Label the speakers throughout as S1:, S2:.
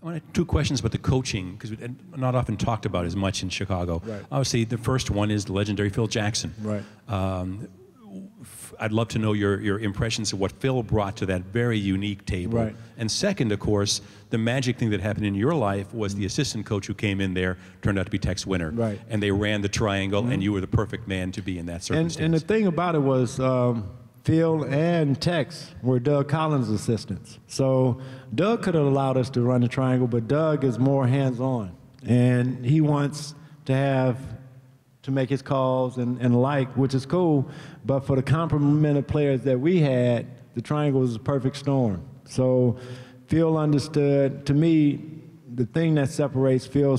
S1: I want two questions about the coaching, because it's not often talked about as much in Chicago.
S2: Right.
S1: Obviously, the first one is the legendary Phil Jackson.
S2: Right.
S1: I'd love to know your impressions of what Phil brought to that very unique table.
S2: Right.
S1: And second, of course, the magic thing that happened in your life was the assistant coach who came in there turned out to be Tex Winter.
S2: Right.
S1: And they ran the triangle, and you were the perfect man to be in that circumstance.
S2: And the thing about it was Phil and Tex were Doug Collins' assistants. So Doug could have allowed us to run the triangle, but Doug is more hands-on. And he wants to make his calls and like, which is cool. But for the complement of players that we had, the triangle was a perfect storm. So Phil understood. To me, the thing that separates Phil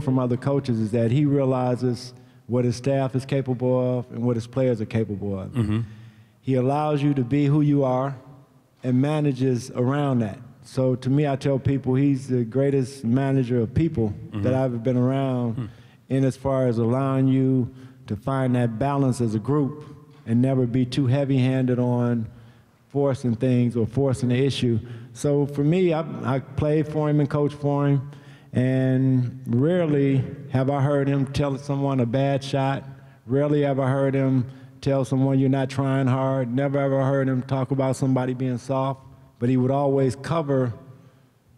S2: from other coaches is that he realizes what his staff is capable of and what his players are capable of.
S1: Mm-hmm.
S2: He allows you to be who you are and manages around that. So to me, I tell people he's the greatest manager of people that I've ever been around in as far as allowing you to find that balance as a group and never be too heavy-handed on forcing things or forcing the issue. So for me, I played for him and coached for him, and rarely have I heard him tell someone a bad shot. Rarely have I heard him tell someone you're not trying hard. Never ever heard him talk about somebody being soft, but he would always cover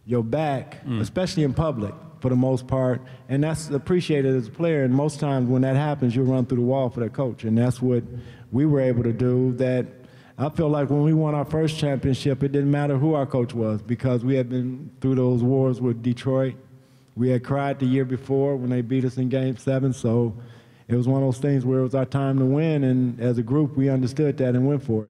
S2: your back, especially in public for the most part, and that's appreciated as a player. And most times when that happens, you'll run through the wall for that coach, and that's what we were able to do. That I feel like when we won our first championship, it didn't matter who our coach was, because we had been through those wars with Detroit. We had cried the year before when they beat us in Game 7, so it was one of those things where it was our time to win, and as a group, we understood that and went for it.